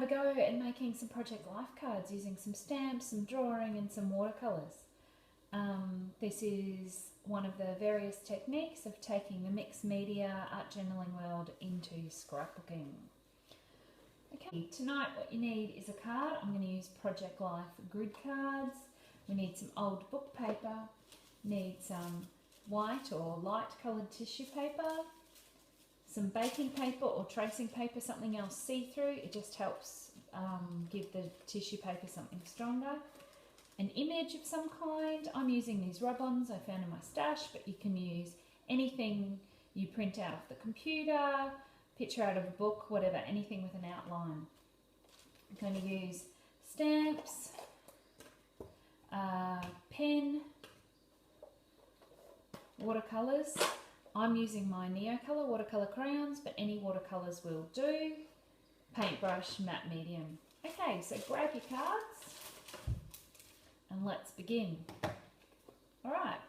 go at making some Project Life cards using some stamps, some drawing and some watercolours. This is one of the various techniques of taking the mixed media art journaling world into scrapbooking. Okay, tonight what you need is a card. I'm going to use Project Life grid cards. We need some old book paper, need some white or light coloured tissue paper, some baking paper or tracing paper, something else see-through. It just helps give the tissue paper something stronger. An image of some kind. I'm using these rub-ons I found in my stash, but you can use anything you print out of the computer, picture out of a book, whatever, anything with an outline. I'm going to use stamps, pen, watercolours. I'm using my Neocolor watercolour crayons, but any watercolours will do. Paintbrush, matte medium. Okay, so grab your cards and let's begin. Alright,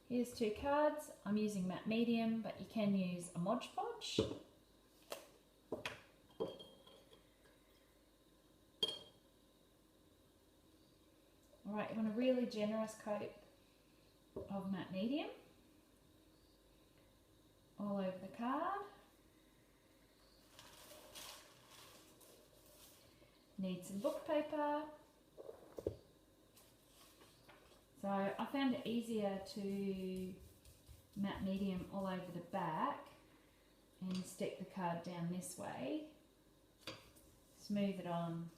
here's 2 cards. I'm using matte medium, but you can use a Mod Podge. Alright, you want a really generous coat of matte medium all over the card. Need some book paper. So I found it easier to matte medium all over the back and stick the card down this way, smooth it on,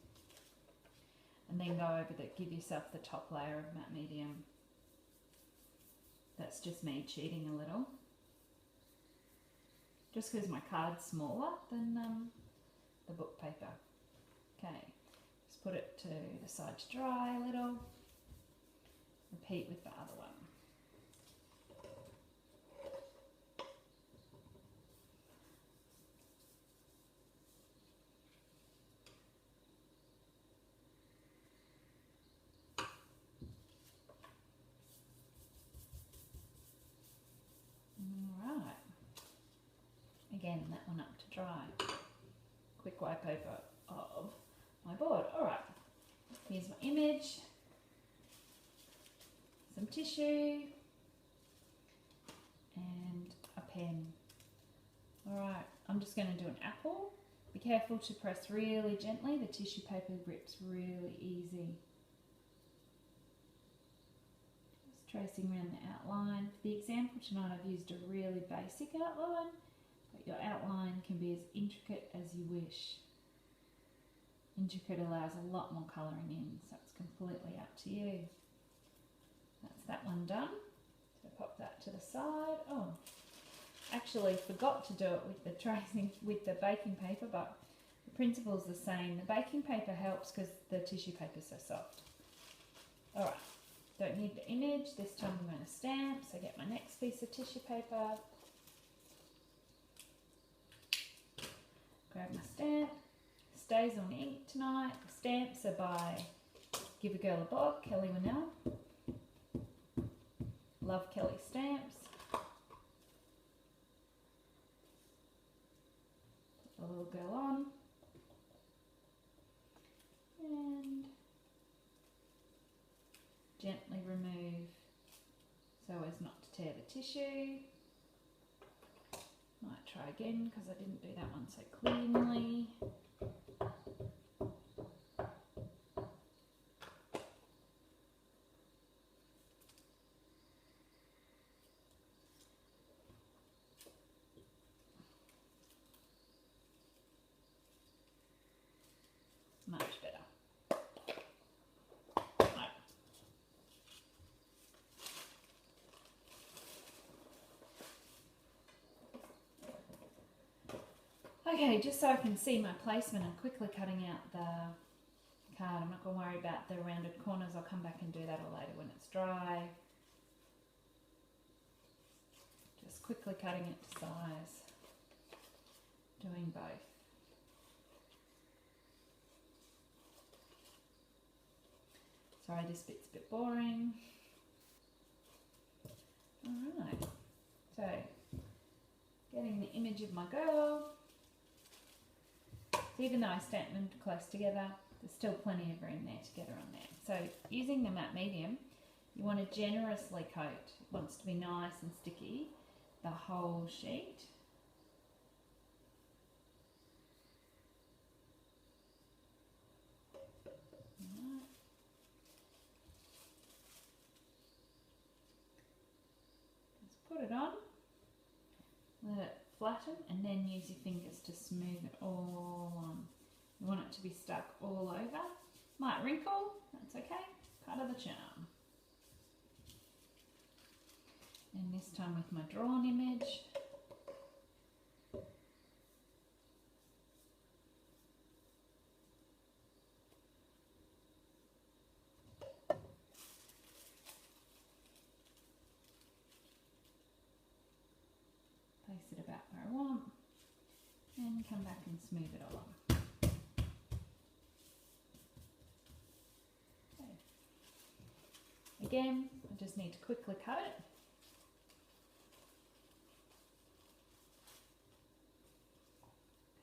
and then go over give yourself the top layer of matte medium. That's just me cheating a little, just because my card's smaller than the book paper. Okay, just put it to the side to dry a little. Repeat with the other one. Alright. Again, that one up to dry. Quick wipe over of my board. Alright, here's my image. Some tissue and a pen. Alright, I'm just going to do an apple. Be careful to press really gently, the tissue paper rips really easy. Just tracing around the outline. For the example tonight I've used a really basic outline, but your outline can be as intricate as you wish. Intricate allows a lot more colouring in, so it's completely up to you. That's that one done. So pop that to the side. Oh, actually forgot to do it with the tracing, with the baking paper, but the principle's the same. The baking paper helps because the tissue paper's so soft. Alright, don't need the image. This time I'm going to stamp, so get my next piece of tissue paper. Grab my stamp. Stays on ink tonight. The stamps are by Give a Girl a Bob, Kelly Winnell. Love Kelly stamps. Put the little girl on. And gently remove so as not to tear the tissue. Might try again because I didn't do that one so cleanly. Much better. Right. Okay, just so I can see my placement, I'm quickly cutting out the card. I'm not going to worry about the rounded corners. I'll come back and do that all later when it's dry. Just quickly cutting it to size. Doing both. Sorry, this bit's a bit boring. Alright, so getting the image of my girl. even though I stamped them close together, there's still plenty of room there together on there. So using the matte medium, you want to generously coat. It wants to be nice and sticky, the whole sheet. Put it on, let it flatten, and then use your fingers to smooth it all on. You want it to be stuck all over. Might wrinkle, that's okay, part of the charm. And this time with my drawn image, place it about where I want, and come back and smooth it all on. Okay. Again, I just need to quickly coat it.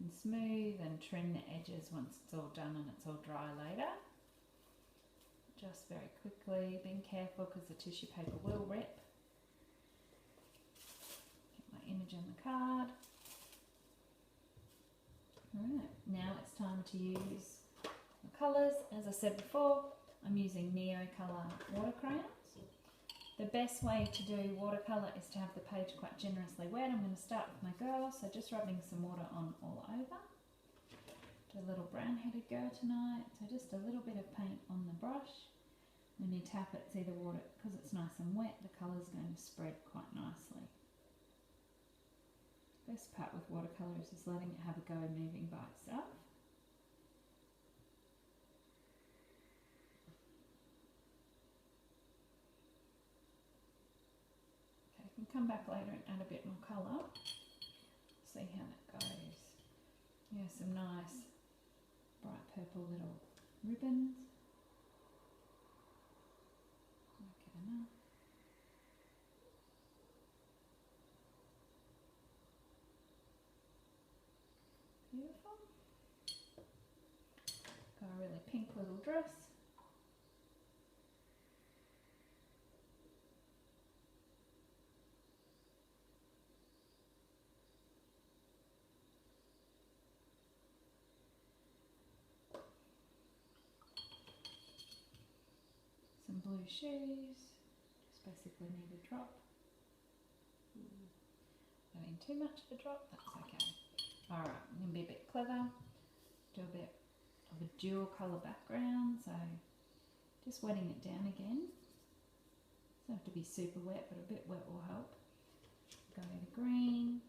And smooth and trim the edges once it's all done and it's all dry later. Just very quickly, being careful because the tissue paper will rip. Image on the card. Alright, now it's time to use the colours. As I said before, I'm using Neo Colour water crayons. The best way to do watercolour is to have the page quite generously wet. I'm going to start with my girl, so just rubbing some water on all over. Do a little brown-headed girl tonight, so just a little bit of paint on the brush. When you tap it, see the water, because it's nice and wet, the colour's going to spread quite nicely. Best part with watercolours is letting it have a go moving by itself. Okay, you can come back later and add a bit more colour. See how that goes. Yeah, some nice bright purple little ribbons. Make it enough. Beautiful. Got a really pink little dress. Some blue shoes. Just basically need a drop. Having too much of a drop, that's okay. Alright, I'm going to be a bit clever, do a bit of a dual colour background, so just wetting it down again. Doesn't have to be super wet, but a bit wet will help. Go to green.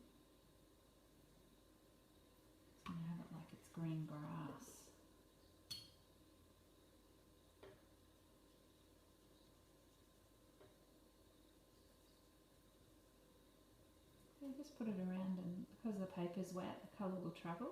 Just going to have it like it's green grass. So just put it around, and because the paper's wet, the colour will travel.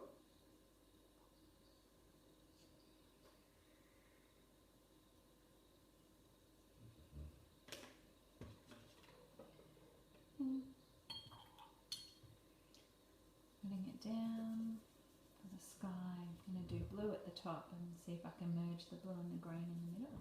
Putting it down for the sky. I'm going to do blue at the top and see if I can merge the blue and the green in the middle.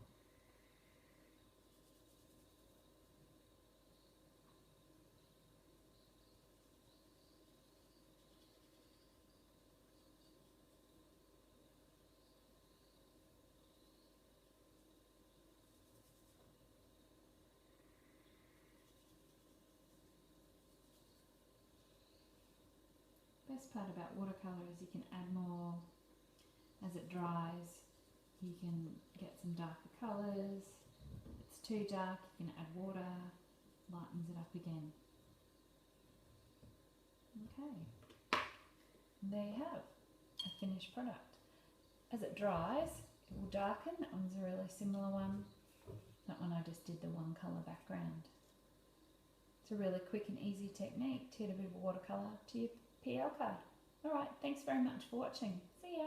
Best part about watercolour is you can add more as it dries. You can get some darker colours. If it's too dark, you can add water, lightens it up again. Okay, and there you have a finished product. As it dries, it will darken. That one's a really similar one. That one I just did the one colour background. It's a really quick and easy technique to add a bit of watercolour to your PL card. Alright, thanks very much for watching. See ya!